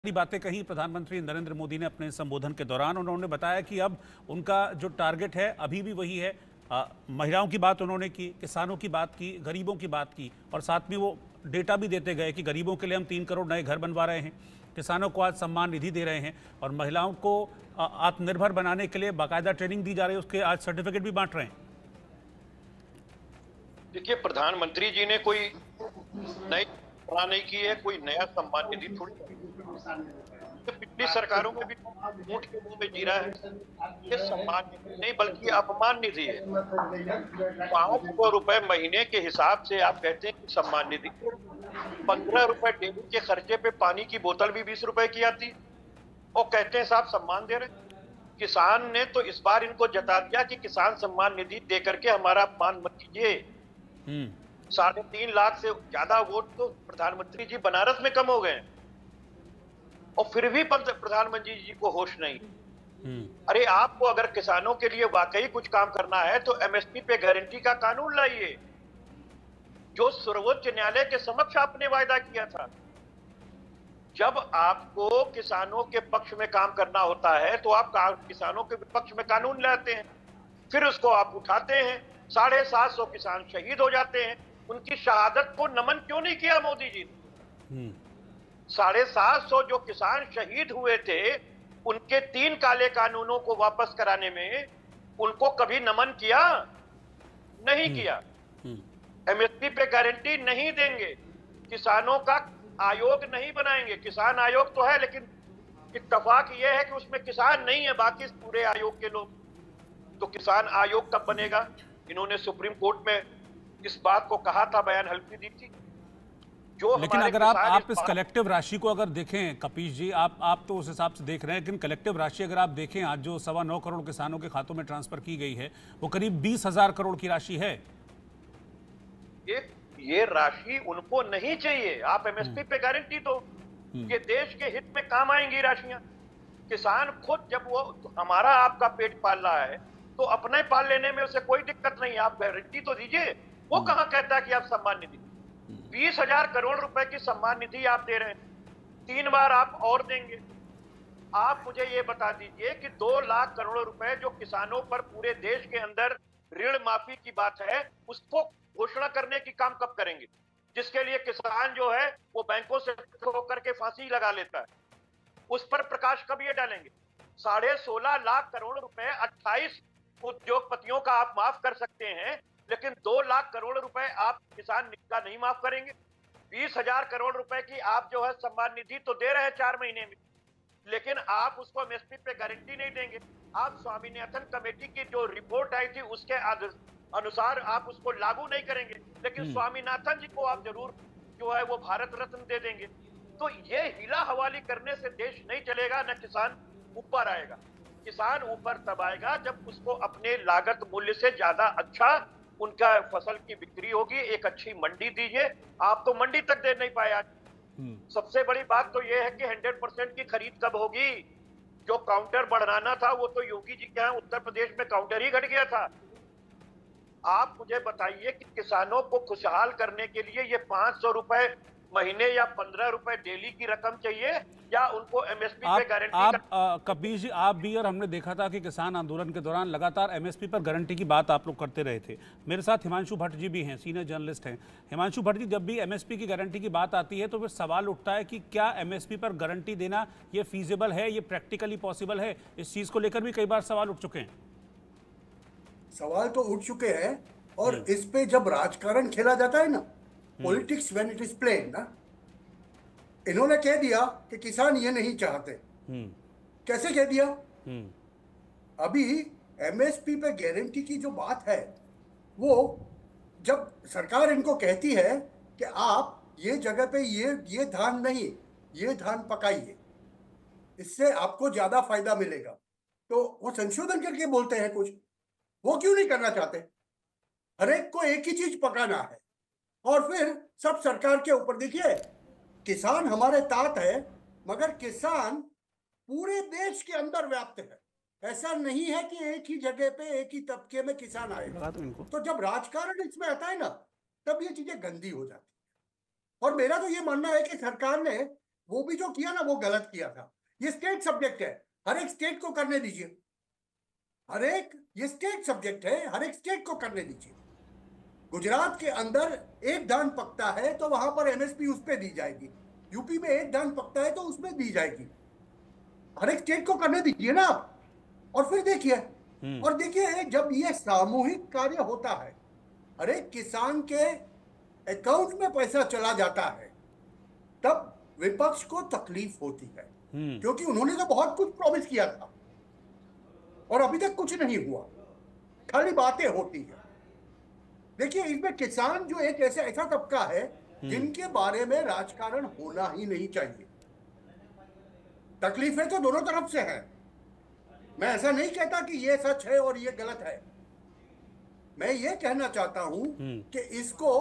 सारी बातें कही प्रधानमंत्री नरेंद्र मोदी ने अपने संबोधन के दौरान। उन्होंने बताया कि अब उनका जो टारगेट है अभी भी वही है। महिलाओं की बात उन्होंने की, किसानों की बात की, गरीबों की बात की और साथ में वो डेटा भी देते गए कि गरीबों के लिए हम 3 करोड़ नए घर बनवा रहे हैं, किसानों को आज सम्मान निधि दे रहे हैं और महिलाओं को आत्मनिर्भर बनाने के लिए बाकायदा ट्रेनिंग दी जा रही है, उसके आज सर्टिफिकेट भी बांट रहे हैं। देखिए, प्रधानमंत्री जी ने कोई नई घोषणा नहीं की है, कोई नया सम्मान निधि थोड़ी तो पिछली सरकारों में भी ऊंट के मुंह में जीरा है। ये सम्मान निधि नहीं बल्कि अपमान निधि है। 500 रुपए महीने के हिसाब से आप कहते हैं कि सम्मान निधि, 15 रुपए डेली के खर्चे पे पानी की बोतल भी 20 रुपए की आती है और कहते हैं साहब सम्मान दे रहे हैं। किसान ने तो इस बार इनको जता दिया कि किसान सम्मान निधि दे करके हमारा अपमान मत कीजिए। 3.5 लाख से ज्यादा वोट तो प्रधानमंत्री जी बनारस में कम हो गए और फिर भी प्रधानमंत्री जी को होश नहीं। अरे आपको अगर किसानों के लिए वाकई कुछ काम करना है तो एमएसपी पे गारंटी का कानून लाइए, जो सर्वोच्च न्यायालय के समक्ष आपने वायदा किया था। जब आपको किसानों के पक्ष में काम करना होता है तो आप किसानों के पक्ष में कानून लाते हैं, फिर उसको आप उठाते हैं। 750 किसान शहीद हो जाते हैं, उनकी शहादत को नमन क्यों नहीं किया मोदी जी ने? 750 जो किसान शहीद हुए थे, उनके 3 काले कानूनों को वापस कराने में उनको कभी नमन किया? नहीं किया। एमएसपी पे गारंटी नहीं देंगे, किसानों का आयोग नहीं बनाएंगे। किसान आयोग तो है लेकिन इत्तेफाक यह है कि उसमें किसान नहीं है, बाकी पूरे आयोग के लोग। तो किसान आयोग कब बनेगा? इन्होंने सुप्रीम कोर्ट में इस बात को कहा था, बयान हल्फी दी थी। जो लेकिन अगर आप इस कलेक्टिव राशि को अगर देखें कपीश जी, आप तो उस हिसाब से देख रहे हैं, लेकिन कलेक्टिव राशि अगर आप देखें आज जो 9.25 करोड़ किसानों के खातों में ट्रांसफर की गई है वो करीब 20,000 करोड़ की राशि है। ये राशि उनको नहीं चाहिए। आप एमएसपी पे गारंटी दो, ये देश के हित में काम आएंगी राशियां। किसान खुद जब वो हमारा आपका पेट पाल रहा है तो अपने पाल लेने में उसे कोई दिक्कत नहीं, आप गारंटी तो दीजिए। वो कहां कहता है कि आप सम्मान निधि 20,000 करोड़ रुपए की सम्मान निधि आप दे रहे हैं, 3 बार आप और देंगे। आप मुझे ये बता दीजिए कि 2 लाख करोड़ रुपए जो किसानों पर पूरे देश के अंदर ऋण माफी की बात है, उसको घोषणा करने की काम कब करेंगे? जिसके लिए किसान जो है वो बैंकों से होकर के फांसी लगा लेता है, उस पर प्रकाश कब ये डालेंगे? 16.5 लाख करोड़ रुपए 28 उद्योगपतियों का आप माफ कर सकते हैं, लेकिन 2 लाख करोड़ रुपए आप किसान का नहीं माफ करेंगे। 20,000 करोड़ रुपए की आप जो है सम्मान निधि तो दे रहे हैं 4 महीने में, लेकिन आप उसको एमएसपी पे गारंटी नहीं देंगे। आप स्वामीनाथन कमेटी की जो रिपोर्ट आई थी उसके अनुसार आप उसको लागू नहीं करेंगे, लेकिन स्वामीनाथन जी को आप जरूर जो है वो भारत रत्न दे देंगे। तो ये हिला हवाली करने से देश नहीं चलेगा, न किसान ऊपर आएगा। किसान ऊपर तब आएगा जब उसको अपने लागत मूल्य से ज्यादा अच्छा उनका फसल की बिक्री होगी। एक अच्छी मंडी दीजिए, आप तो मंडी तक दे नहीं पाए आज। सबसे बड़ी बात तो यह है कि 100% की खरीद कब होगी? जो काउंटर बढ़ाना था वो तो योगी जी के यहाँ उत्तर प्रदेश में काउंटर ही घट गया था। आप मुझे बताइए कि किसानों को खुशहाल करने के लिए ये 500 रुपए महीने या 15 रुपए डेली की रकम चाहिए या उनको एमएसपी पे गारंटी? कबीर जी, आप भी और हमने देखा था कि किसान आंदोलन के दौरान लगातार एमएसपी पर गारंटी की बात आप लोग करते रहे थे। मेरे साथ हिमांशु भट्ट जी भी हैं, सीनियर जर्नलिस्ट हैं। हिमांशु भट्ट जी, जब भी एमएसपी की गारंटी की बात आती है तो फिर सवाल उठता है कि क्या एमएसपी पर गारंटी देना ये फीजिबल है, ये प्रैक्टिकली पॉसिबल है? इस चीज को लेकर भी कई बार सवाल उठ चुके हैं। सवाल तो उठ चुके हैं और इस पे जब राजकारण खेला जाता है ना, politics when it is played ना, इन्होंने कह दिया कि किसान ये नहीं चाहते। कैसे कह दिया? अभी एमएसपी पे गारंटी की जो बात है, वो जब सरकार इनको कहती है कि आप ये जगह पे ये धान नहीं, ये धान पकाइए, इससे आपको ज्यादा फायदा मिलेगा, तो वो संशोधन करके बोलते हैं कुछ। वो क्यों नहीं करना चाहते? हर एक को एक ही चीज पकाना है और फिर सब सरकार के ऊपर। देखिए, किसान हमारे तात है, मगर किसान पूरे देश के अंदर व्याप्त है। ऐसा नहीं है कि एक ही जगह पे एक ही तबके में किसान आएगा। तो जब राजकारण इसमें आता है ना, तब ये चीजें गंदी हो जाती है। और मेरा तो ये मानना है कि सरकार ने वो भी जो किया ना वो गलत किया था। ये स्टेट सब्जेक्ट है, हर एक स्टेट को करने दीजिए, ये स्टेट सब्जेक्ट है, हर एक स्टेट को करने दीजिए। गुजरात के अंदर एक धान पकता है तो वहां पर एमएसपी उस पर दी जाएगी, यूपी में एक धान पकता है तो उसमें दी जाएगी, हर एक स्टेट को करने दीजिए ना आप। और फिर देखिए, और देखिए जब ये सामूहिक कार्य होता है, हर एक किसान के अकाउंट में पैसा चला जाता है, तब विपक्ष को तकलीफ होती है, क्योंकि उन्होंने तो बहुत कुछ प्रॉमिस किया था और अभी तक कुछ नहीं हुआ, खाली बातें होती है। देखिए इसमें किसान जो एक ऐसा तबका है जिनके बारे में राजकारण होना ही नहीं चाहिए। तकलीफें तो दोनों तरफ से है, मैं ऐसा नहीं कहता कि ये सच है और ये गलत है, मैं ये कहना चाहता हूं कि इसको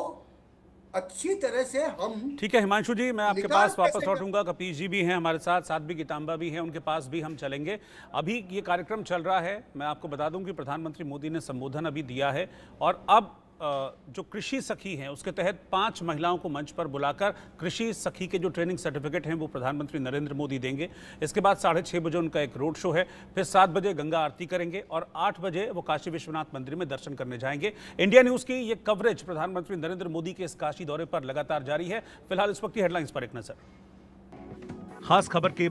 अच्छी तरह से हम। ठीक है हिमांशु जी, मैं आपके पास वापस लौटूंगा। कपीश जी भी हैं हमारे साथ, साध्वी गीतांबा भी हैं, उनके पास भी हम चलेंगे। अभी ये कार्यक्रम चल रहा है, मैं आपको बता दूं कि प्रधानमंत्री मोदी ने संबोधन अभी दिया है और अब जो कृषि सखी हैं उसके तहत 5 महिलाओं को मंच पर बुलाकर कृषि सखी के जो ट्रेनिंग सर्टिफिकेट हैं वो प्रधानमंत्री नरेंद्र मोदी देंगे। इसके बाद 6:30 बजे उनका एक रोड शो है, फिर 7 बजे गंगा आरती करेंगे और 8 बजे वो काशी विश्वनाथ मंदिर में दर्शन करने जाएंगे। इंडिया न्यूज़ की ये कवरेज प्रधानमंत्री नरेंद्र मोदी के इस काशी दौरे पर लगातार जारी है। फिलहाल इस वक्त की हेडलाइंस पर एक नजर। खास खबर के